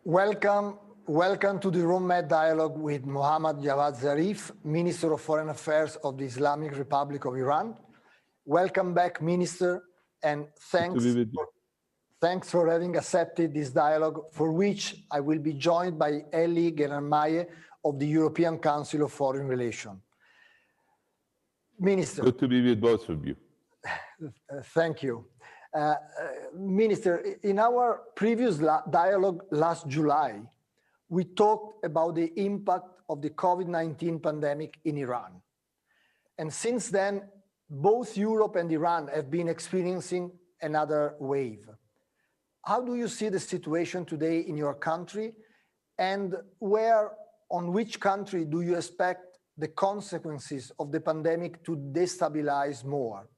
Welcome to the Room-Med dialogue with Mohammad Zarif, Minister of Foreign Affairs of the Islamic Republic of Iran. Welcome back, Minister, and thanks for having accepted this dialogue, for which I will be joined by Ellie, Geranmayeh of the European Council of Foreign Relations. Minister. Good to be with both of you. Thank you. Minister, in our previous dialogue last July, we talked about the impact of the COVID-19 pandemic in Iran. And since then, both Europe and Iran have been experiencing another wave. How do you see the situation today in your country, and on which country do you expect the consequences of the pandemic to destabilize more?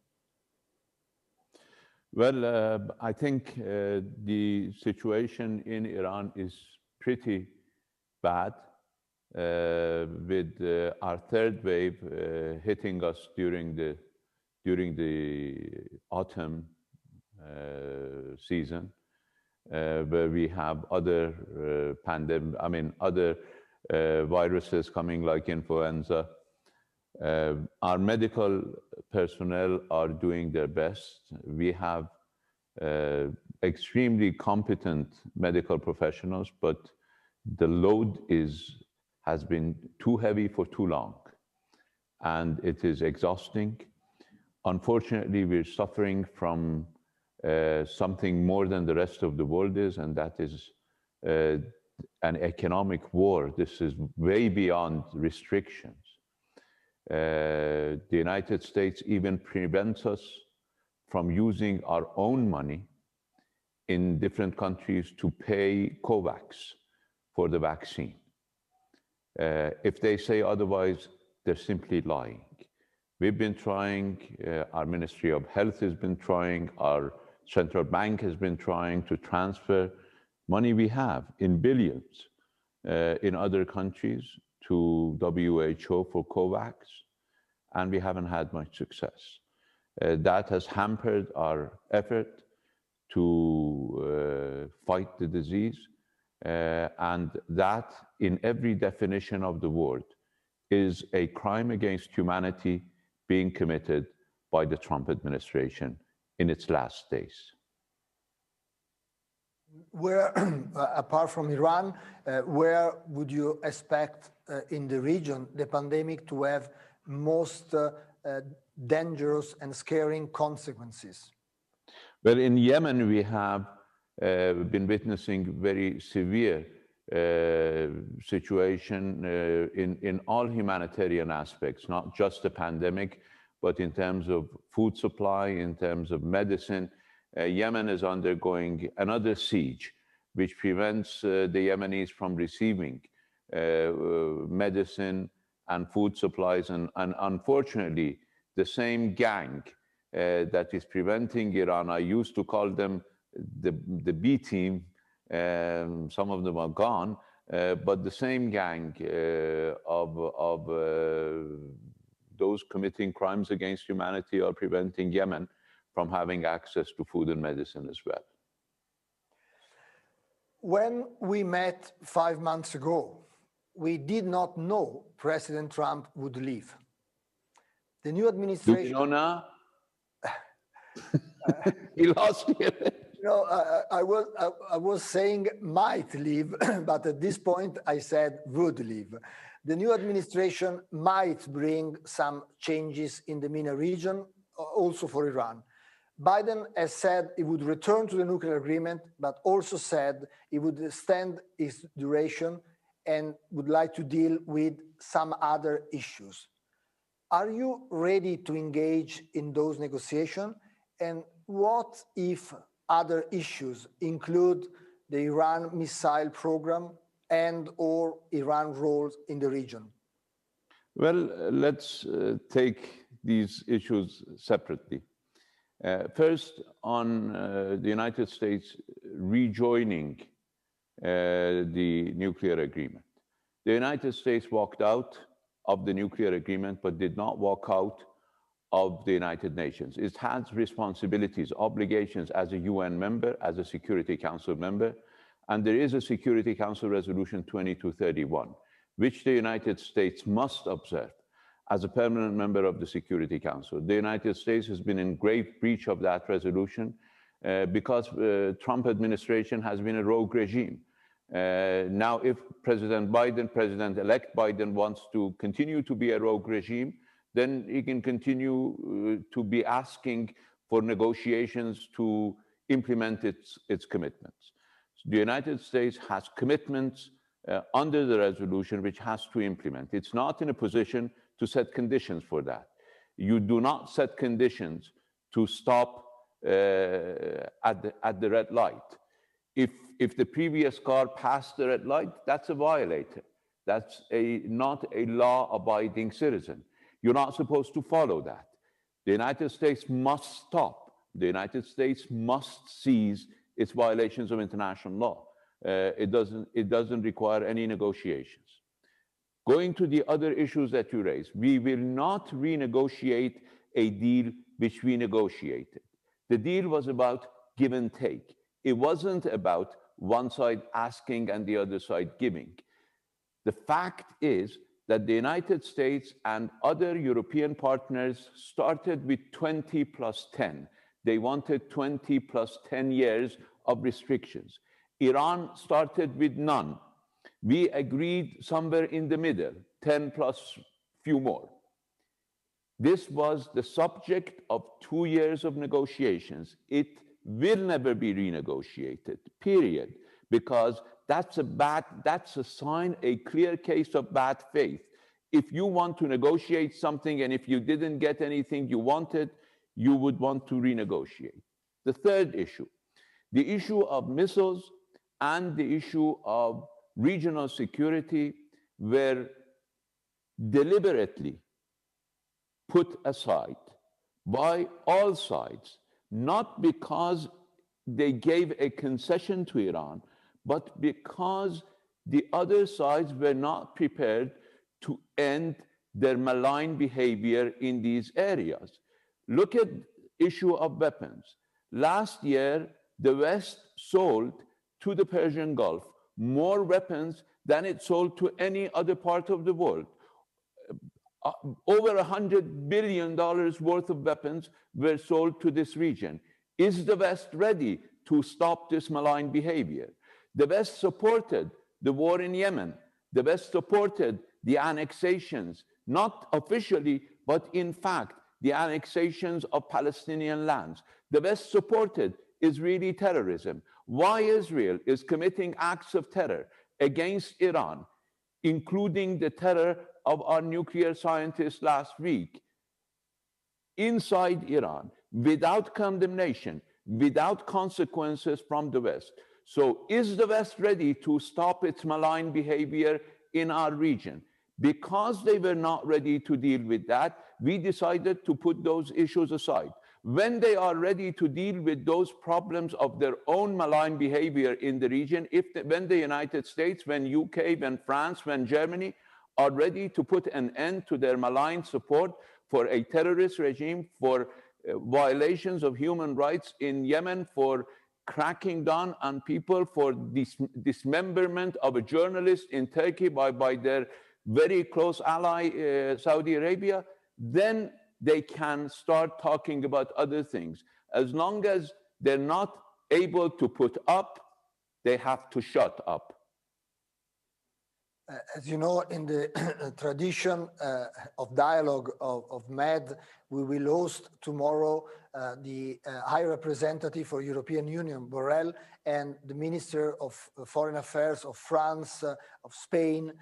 Well, I think the situation in Iran is pretty bad, with our third wave hitting us during the autumn season, where we have other other viruses coming like influenza. Our medical personnel are doing their best. We have extremely competent medical professionals, but the load has been too heavy for too long, and it is exhausting. Unfortunately, we're suffering from something more than the rest of the world is, and that is an economic war. This is way beyond restrictions. The United States even prevents us from using our own money in different countries to pay COVAX for the vaccine. If they say otherwise, they're simply lying. We've been trying, our Ministry of Health has been trying, our central bank has been trying to transfer money we have in billions in other countries to WHO for COVAX, and we haven't had much success. That has hampered our effort to fight the disease, and that, in every definition of the word, is a crime against humanity being committed by the Trump administration in its last days. Where, apart from Iran, where would you expect in the region the pandemic to have most dangerous and scaring consequences? Well, in Yemen, we have been witnessing very severe situation in all humanitarian aspects, not just the pandemic, but in terms of food supply, in terms of medicine. Yemen is undergoing another siege, which prevents the Yemenis from receiving medicine and food supplies. And unfortunately, the same gang that is preventing Iran, I used to call them the B team, some of them are gone, but the same gang of those committing crimes against humanity are preventing Yemen from having access to food and medicine as well. When we met 5 months ago, we did not know President Trump would leave. The new administration... Do you know now? He lost it. No, I was saying might leave, but at this point I said would leave. The new administration might bring some changes in the MENA region, also for Iran. Biden has said he would return to the nuclear agreement, but also said he would extend its duration and would like to deal with some other issues. Are you ready to engage in those negotiations? And what if other issues include the Iran missile program and/or Iran's roles in the region? Well, let's take these issues separately. First, on the United States rejoining the nuclear agreement. The United States walked out of the nuclear agreement, but did not walk out of the United Nations. It has responsibilities, obligations as a UN member, as a Security Council member, and there is a Security Council Resolution 2231, which the United States must observe as a permanent member of the Security Council. The United States has been in grave breach of that resolution because Trump administration has been a rogue regime. Now, if President-elect Biden wants to continue to be a rogue regime, then he can continue to be asking for negotiations to implement its commitments. So the United States has commitments under the resolution which has to implement. It's not in a position to set conditions for that. You do not set conditions to stop at the red light. If the previous car passed the red light, that's a violator. That's not a law-abiding citizen. You're not supposed to follow that. The United States must stop. The United States must cease its violations of international law. It doesn't require any negotiations. Going to the other issues that you raised, we will not renegotiate a deal which we negotiated. The deal was about give and take. It wasn't about one side asking and the other side giving. The fact is that the United States and other European partners started with 20 plus 10. They wanted 20 plus 10 years of restrictions. Iran started with none. We agreed somewhere in the middle, 10 plus few more. This was the subject of 2 years of negotiations. It will never be renegotiated, period, because that's a sign, a clear case of bad faith. If you want to negotiate something and if you didn't get anything you wanted, you would want to renegotiate. The third issue, the issue of missiles and the issue of regional security were deliberately put aside by all sides, not because they gave a concession to Iran, but because the other sides were not prepared to end their malign behavior in these areas. Look at the issue of weapons. Last year, the West sold to the Persian Gulf more weapons than it sold to any other part of the world. Over $100 billion worth of weapons were sold to this region. Is the West ready to stop this malign behavior? The West supported the war in Yemen. The West supported the annexations, not officially, but in fact, the annexations of Palestinian lands. The West supported Israeli terrorism. Why Israel is committing acts of terror against Iran, including the terror of our nuclear scientists last week, inside Iran, without condemnation, without consequences from the West. So is the West ready to stop its malign behavior in our region? Because they were not ready to deal with that, we decided to put those issues aside. When they are ready to deal with those problems of their own malign behavior in the region, when the United States, when UK, when France, when Germany are ready to put an end to their malign support for a terrorist regime, for violations of human rights in Yemen, for cracking down on people, for dismemberment of a journalist in Turkey by their very close ally, Saudi Arabia, then they can start talking about other things. As long as they're not able to put up, they have to shut up. As you know, in the tradition of dialogue of MED, we will host tomorrow the High Representative for European Union, Borrell, and the Minister of Foreign Affairs of France, of Spain,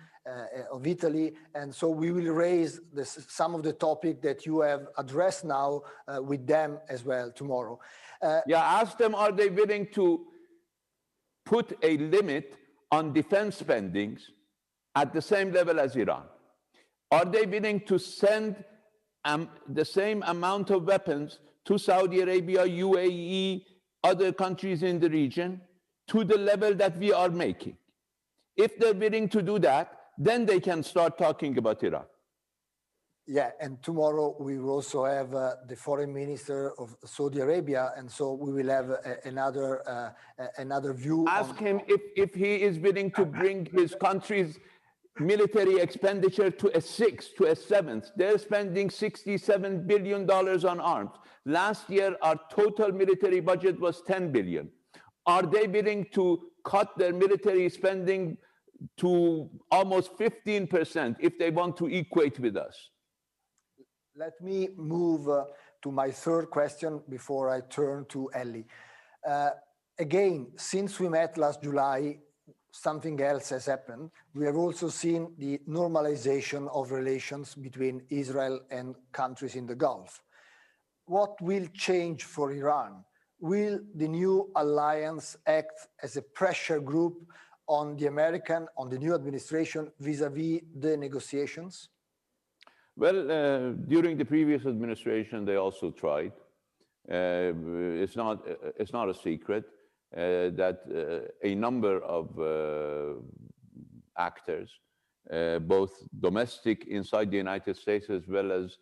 of Italy. And so we will raise some of the topic that you have addressed now with them as well tomorrow. Yeah, ask them, are they willing to put a limit on defense spendings at the same level as Iran? Are they willing to send the same amount of weapons to Saudi Arabia, UAE, other countries in the region to the level that we are making? If they're willing to do that, then they can start talking about Iran. Yeah, and tomorrow we will also have the foreign minister of Saudi Arabia, and so we will have another view. Ask him if he is willing to bring his country's military expenditure to a sixth, to a seventh. They're spending $67 billion on arms. Last year, our total military budget was $10 billion. Are they willing to cut their military spending to almost 15% if they want to equate with us? Let me move to my third question before I turn to Ellie. Again, since we met last July, something else has happened. We have also seen the normalization of relations between Israel and countries in the Gulf. What will change for Iran? Will the new alliance act as a pressure group on the new administration vis-à-vis the negotiations? Well, during the previous administration, they also tried. It's not a secret that a number of actors, both domestic inside the United States as well as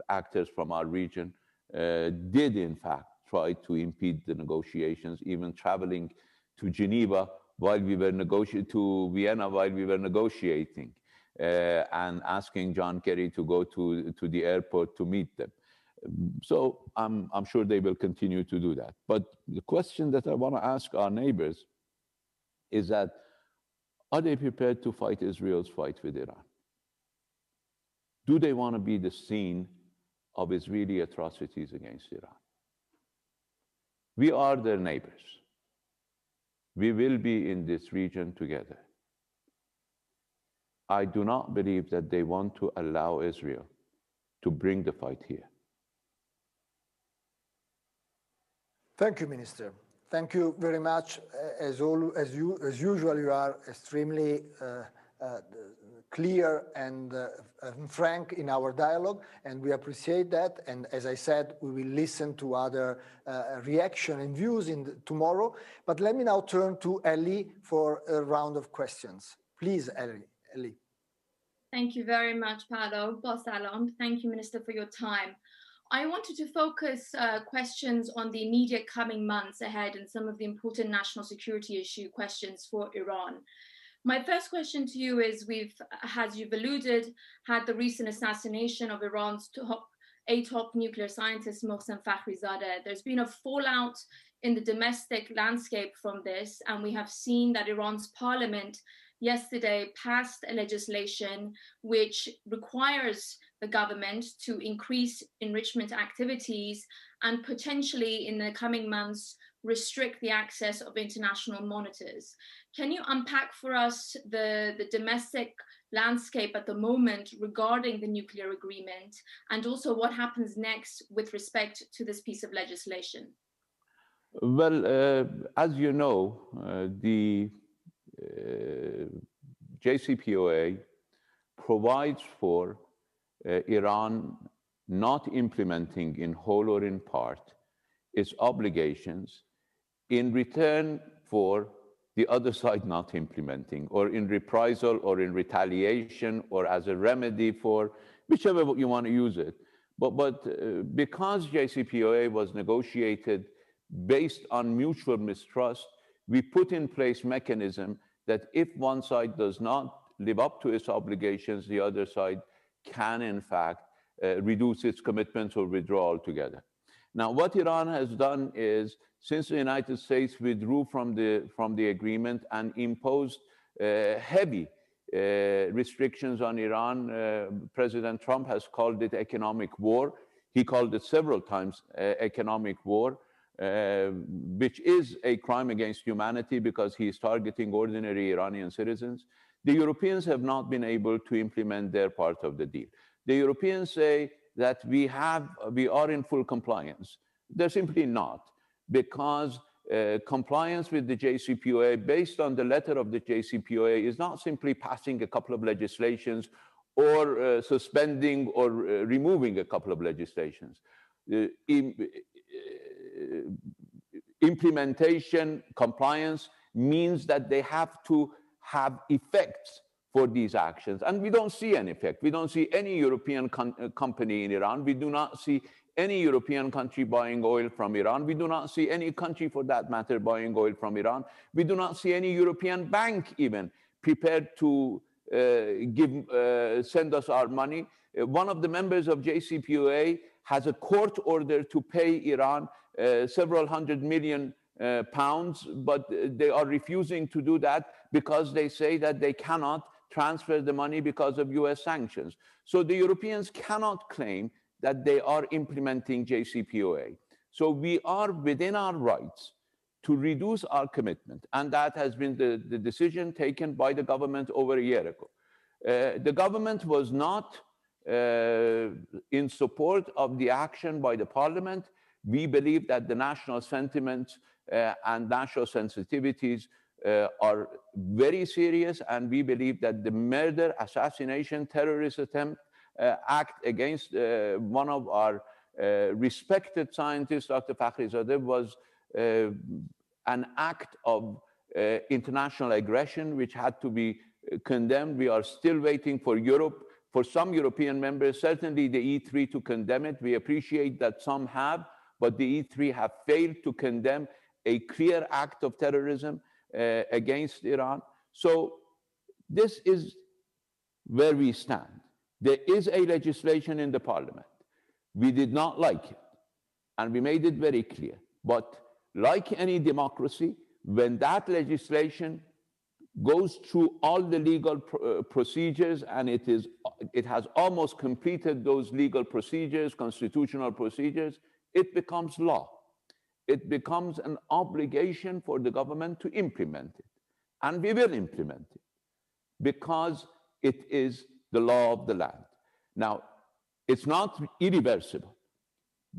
actors from our region, did in fact try to impede the negotiations, even traveling to Geneva while we were to Vienna while we were negotiating. And asking John Kerry to go to the airport to meet them. So I'm sure they will continue to do that. But the question that I want to ask our neighbors is that, are they prepared to fight Israel's fight with Iran? Do they want to be the scene of Israeli atrocities against Iran? We are their neighbors. We will be in this region together. I do not believe that they want to allow Israel to bring the fight here. Thank you, Minister. Thank you very much. As usual, you are extremely clear and frank in our dialogue, and we appreciate that. And as I said, we will listen to other reaction and views tomorrow. But let me now turn to Ellie for a round of questions. Please, Ellie. Thank you very much, Paolo. Boss Salam. Thank you, Minister, for your time. I wanted to focus questions on the immediate coming months ahead and some of the important national security issue questions for Iran. My first question to you is, as you've alluded, had the recent assassination of Iran's top nuclear scientist, Mohsen Fakhrizadeh. There's been a fallout in the domestic landscape from this, and we have seen that Iran's parliament yesterday passed a legislation which requires the government to increase enrichment activities and potentially in the coming months restrict the access of international monitors. Can you unpack for us the domestic landscape at the moment regarding the nuclear agreement, and also what happens next with respect to this piece of legislation? Well, as you know, the JCPOA provides for Iran not implementing in whole or in part its obligations in return for the other side not implementing, or in reprisal or in retaliation or as a remedy for whichever you want to use it. But because JCPOA was negotiated based on mutual mistrust, we put in place mechanism that if one side does not live up to its obligations, the other side can, in fact, reduce its commitments or withdraw altogether. Now, what Iran has done is, since the United States withdrew from the agreement and imposed heavy restrictions on Iran, President Trump has called it economic war. He called it several times economic war, which is a crime against humanity because he is targeting ordinary Iranian citizens. The Europeans have not been able to implement their part of the deal. The Europeans say that we are in full compliance. They're simply not, because compliance with the JCPOA, based on the letter of the JCPOA, is not simply passing a couple of legislations or suspending or removing a couple of legislations. Implementation, compliance means that they have to have effects for these actions. And we don't see an effect. We don't see any European company in Iran. We do not see any European country buying oil from Iran. We do not see any country, for that matter, buying oil from Iran. We do not see any European bank even prepared to send us our money. One of the members of JCPOA has a court order to pay Iran several hundred million pounds, but they are refusing to do that because they say that they cannot transfer the money because of US sanctions. So the Europeans cannot claim that they are implementing JCPOA. So we are within our rights to reduce our commitment, and that has been the decision taken by the government over a year ago. The government was not in support of the action by the parliament. We believe that the national sentiments and national sensitivities are very serious, and we believe that the murder, assassination, terrorist attempt act against one of our respected scientists, Dr. Fakhrizadeh, was an act of international aggression which had to be condemned. We are still waiting for Europe, for some European members, certainly the E3, to condemn it. We appreciate that some have, but the E3 have failed to condemn a clear act of terrorism against Iran. So this is where we stand. There is a legislation in the parliament. We did not like it, and we made it very clear. But like any democracy, when that legislation goes through all the legal procedures, and it has almost completed those legal procedures, constitutional procedures, it becomes law. It becomes an obligation for the government to implement it. And we will implement it because it is the law of the land. Now, it's not irreversible.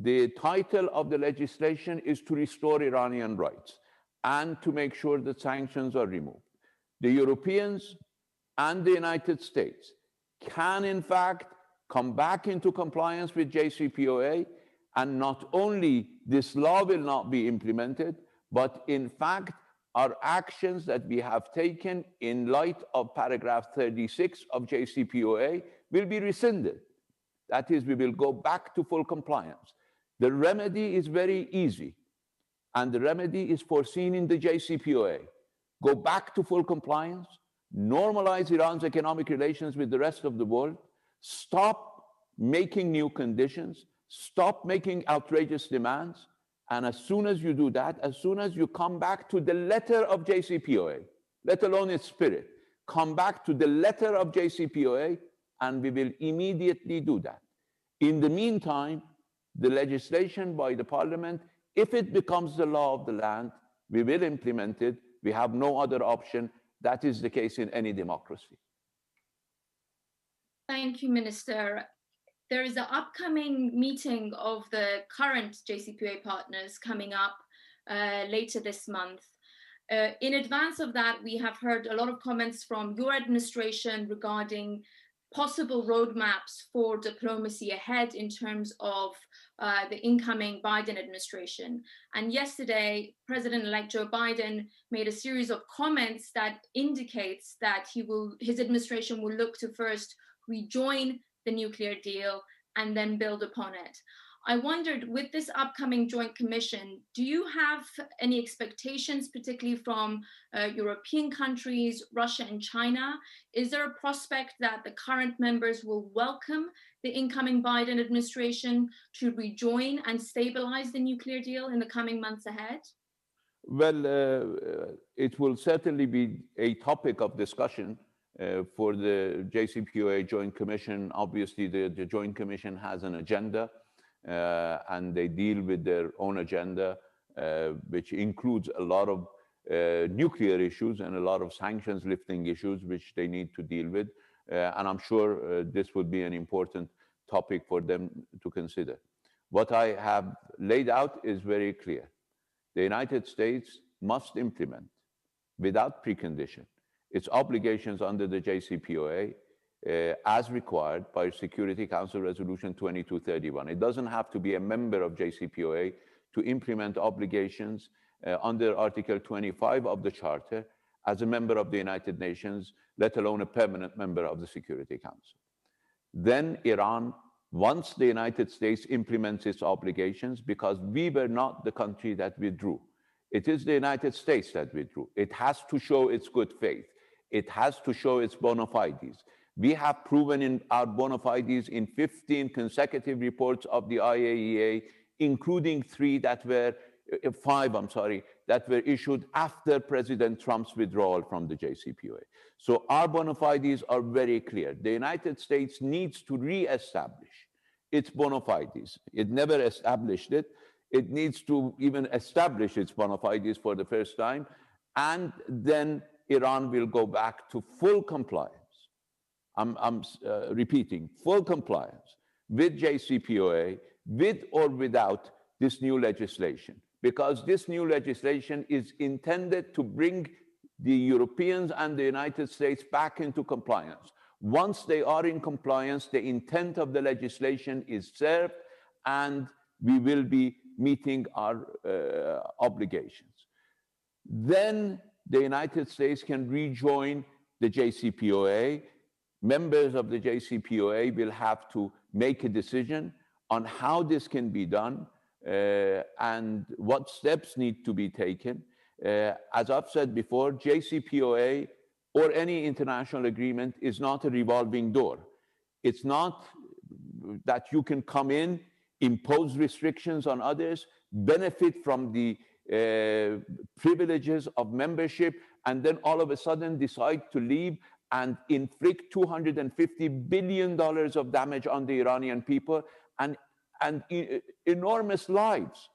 The title of the legislation is to restore Iranian rights and to make sure that sanctions are removed. The Europeans and the United States can, in fact, come back into compliance with JCPOA, and not only this law will not be implemented, but in fact, our actions that we have taken in light of paragraph 36 of JCPOA will be rescinded. That is, we will go back to full compliance. The remedy is very easy, and the remedy is foreseen in the JCPOA. Go back to full compliance, normalize Iran's economic relations with the rest of the world, stop making new conditions, stop making outrageous demands, and as soon as you do that, as soon as you come back to the letter of JCPOA, let alone its spirit, come back to the letter of JCPOA, and we will immediately do that. In the meantime, the legislation by the parliament, if it becomes the law of the land, we will implement it. We have no other option. That is the case in any democracy. Thank you, Minister. There is an upcoming meeting of the current JCPOA partners coming up later this month. In advance of that, we have heard a lot of comments from your administration regarding possible roadmaps for diplomacy ahead in terms of the incoming Biden administration. And yesterday, President-elect Joe Biden made a series of comments that indicates that his administration will look to first rejoin the nuclear deal and then build upon it. I wondered, with this upcoming joint commission, do you have any expectations, particularly from European countries, Russia and China? Is there a prospect that the current members will welcome the incoming Biden administration to rejoin and stabilize the nuclear deal in the coming months ahead? Well, it will certainly be a topic of discussion for the JCPOA Joint Commission. Obviously, the Joint Commission has an agenda, and they deal with their own agenda, which includes a lot of nuclear issues and a lot of sanctions lifting issues, which they need to deal with. And I'm sure this would be an important topic for them to consider. What I have laid out is very clear. The United States must implement, without precondition, its obligations under the JCPOA as required by Security Council Resolution 2231. It doesn't have to be a member of JCPOA to implement obligations under Article 25 of the Charter as a member of the United Nations, let alone a permanent member of the Security Council. Then Iran, once the United States implements its obligations, because we were not the country that withdrew. It is the United States that withdrew. It has to show its good faith. It has to show its bona fides. We have proven in our bona fides in 15 consecutive reports of the IAEA, including five, that were issued after President Trump's withdrawal from the JCPOA. So our bona fides are very clear. The United States needs to re-establish its bona fides. It never established it. It needs to even establish its bona fides for the first time, and then Iran will go back to full compliance. I'm repeating, full compliance with JCPOA, with or without this new legislation, because this new legislation is intended to bring the Europeans and the United States back into compliance. Once they are in compliance, the intent of the legislation is served, and we will be meeting our obligations. Then the United States can rejoin the JCPOA. Members of the JCPOA will have to make a decision on how this can be done and what steps need to be taken. As I've said before, JCPOA or any international agreement is not a revolving door. It's not that you can come in, impose restrictions on others, benefit from the privileges of membership, and then all of a sudden decide to leave and inflict $250 billion of damage on the Iranian people and enormous lives.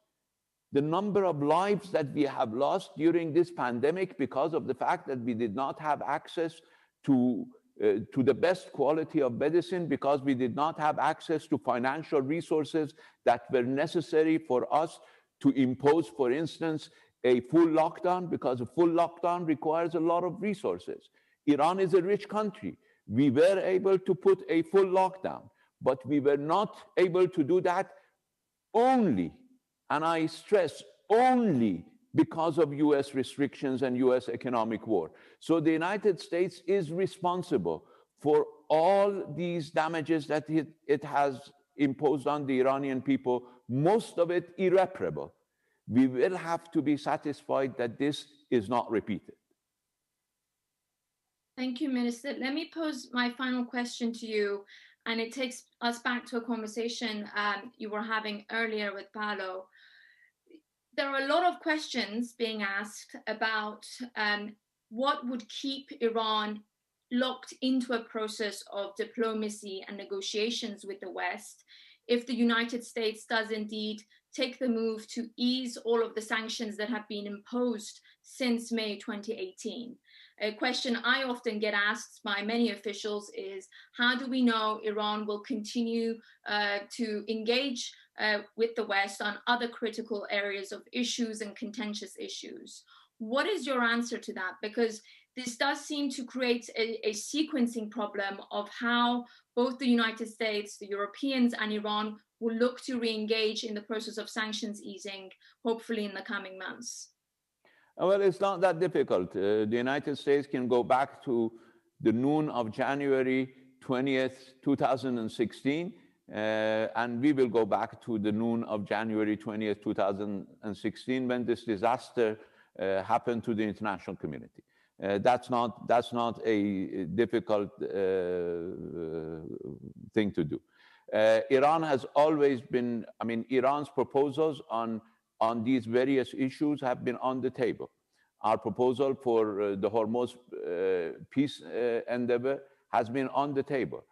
The number of lives that we have lost during this pandemic because of the fact that we did not have access to the best quality of medicine, because we did not have access to financial resources that were necessary for us to impose, for instance, a full lockdown, because a full lockdown requires a lot of resources. Iran is a rich country. We were able to put a full lockdown, but we were not able to do that only, and I stress, only because of US restrictions and US economic war. So the United States is responsible for all these damages that it has imposed on the Iranian people, most of it irreparable. We will have to be satisfied that this is not repeated. Thank you, Minister. Let me pose my final question to you, and it takes us back to a conversation you were having earlier with Paolo. There are a lot of questions being asked about what would keep Iran locked into a process of diplomacy and negotiations with the West if the United States does indeed take the move to ease all of the sanctions that have been imposed since May 2018. A question I often get asked by many officials is, how do we know Iran will continue to engage with the West on other critical areas of issues and contentious issues? What is your answer to that? Because this does seem to create a sequencing problem of how both the United States, the Europeans, and Iran will look to re-engage in the process of sanctions easing, hopefully in the coming months. Well, it's not that difficult. The United States can go back to the noon of January 20th, 2016, and we will go back to the noon of January 20th, 2016, when this disaster happened to the international community. That's not a difficult thing to do. Iran has always been, Iran's proposals on these various issues have been on the table. Our proposal for the Hormuz peace endeavor has been on the table.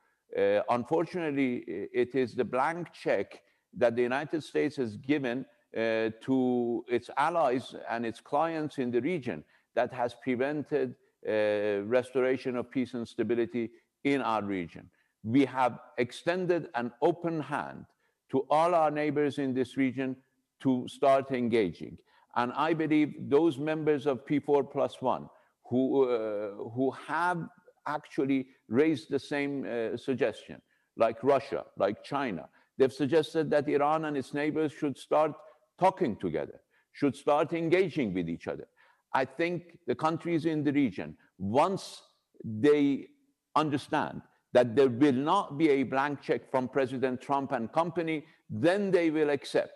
Unfortunately, it is the blank check that the United States has given to its allies and its clients in the region that has prevented restoration of peace and stability in our region. We have extended an open hand to all our neighbors in this region to start engaging. And I believe those members of P4+1 who have actually raised the same suggestion, like Russia, like China, they've suggested that Iran and its neighbors should start talking together, should start engaging with each other. I think the countries in the region, once they understand that there will not be a blank check from President Trump and company, then they will accept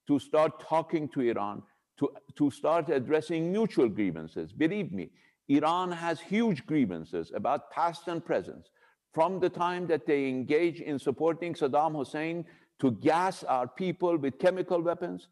to start talking to Iran, to start addressing mutual grievances. Believe me, Iran has huge grievances about past and present. From the time that they engage in supporting Saddam Hussein to gas our people with chemical weapons,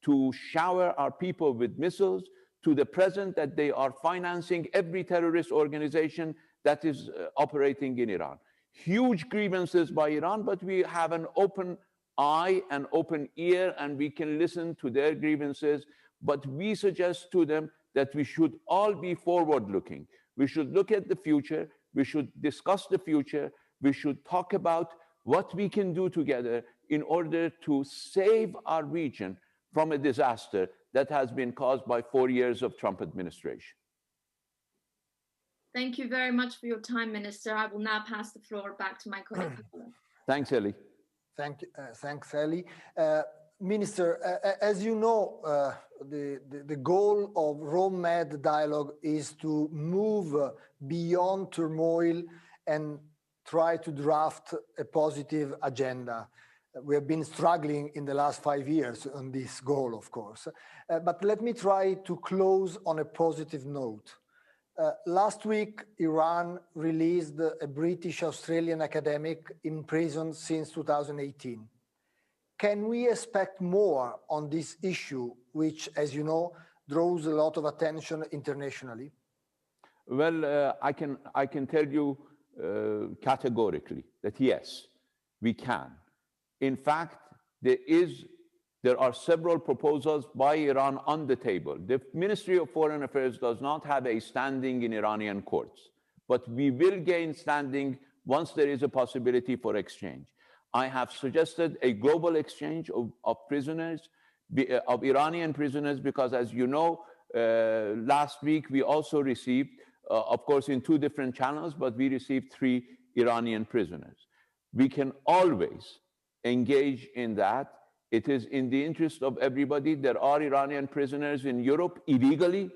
to shower our people with missiles, to the present that they are financing every terrorist organization that is operating in Iran. Huge grievances by Iran, but we have an open eye and open ear, and we can listen to their grievances. But we suggest to them that we should all be forward-looking. We should look at the future. We should discuss the future. We should talk about what we can do together in order to save our region from a disaster that has been caused by 4 years of Trump administration. Thank you very much for your time, Minister. I will now pass the floor back to my colleague, Paolo. Thanks, Ellie. Thanks, Ellie. Minister, as you know, the goal of Rome-Med dialogue is to move beyond turmoil and try to draft a positive agenda. We have been struggling in the last 5 years on this goal, of course. But let me try to close on a positive note. Last week, Iran released a British-Australian academic imprisoned since 2018. Can we expect more on this issue, which, as you know, draws a lot of attention internationally? Well, I can tell you categorically that yes, we can. In fact, there are several proposals by Iran on the table. The Ministry of Foreign Affairs does not have a standing in Iranian courts, but we will gain standing once there is a possibility for exchange. I have suggested a global exchange of prisoners, of Iranian prisoners, because as you know, last week we also received, of course in 2 different channels, but we received 3 Iranian prisoners. We can always engage in that. It is in the interest of everybody. There are Iranian prisoners in Europe illegally.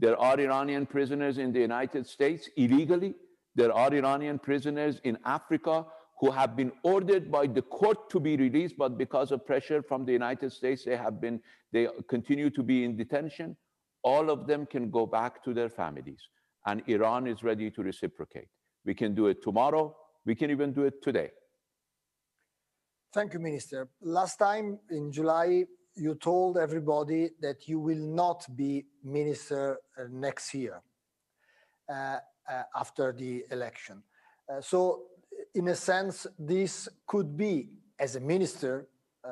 There are Iranian prisoners in the United States illegally. There are Iranian prisoners in Africa who have been ordered by the court to be released, but because of pressure from the United States, they continue to be in detention. All of them can go back to their families, and Iran is ready to reciprocate. We can do it tomorrow. We can even do it today. Thank you, Minister. Last time in July, you told everybody that you will not be minister next year after the election. So in a sense, this could be, as a minister,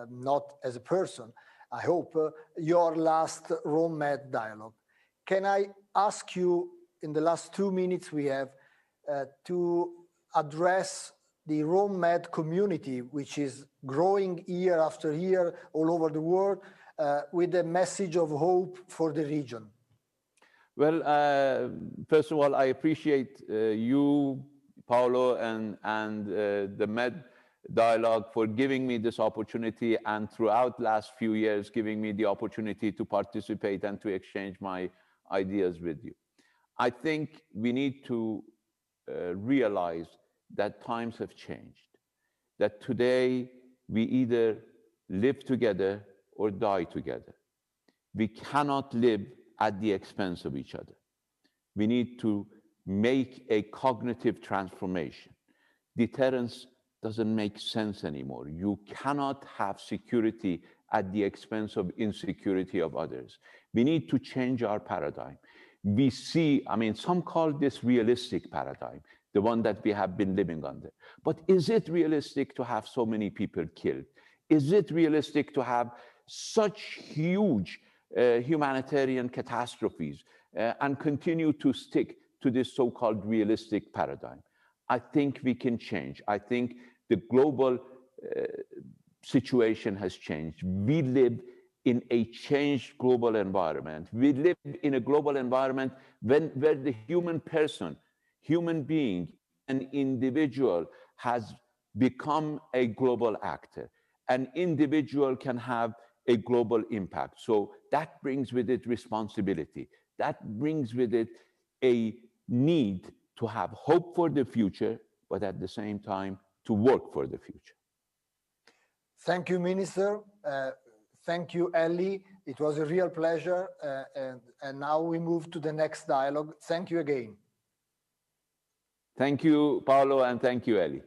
not as a person, I hope, your last Rome-Med dialogue. Can I ask you, in the last 2 minutes we have, to address the Rome-Med community, which is growing year after year all over the world, with a message of hope for the region? Well, first of all, I appreciate you, Paolo, and the Med dialogue for giving me this opportunity, and throughout last few years giving me the opportunity to participate and to exchange my ideas with you. I think we need to realize that times have changed, that today we either live together or die together. We cannot live at the expense of each other. We need to make a cognitive transformation. Deterrence doesn't make sense anymore. You cannot have security at the expense of insecurity of others. We need to change our paradigm. We see, some call this realistic paradigm, the one that we have been living under. But is it realistic to have so many people killed? Is it realistic to have such huge humanitarian catastrophes and continue to stick to this so-called realistic paradigm? I think we can change. I think the global situation has changed. We live in a changed global environment. We live in a global environment where the human person, human being, an individual has become a global actor. An individual can have a global impact. So that brings with it responsibility. that brings with it a need to have hope for the future, but at the same time to work for the future. Thank you, Minister. Thank you, Ellie. It was a real pleasure. And now we move to the next dialogue. Thank you again. Thank you, Paolo, and thank you, Ellie.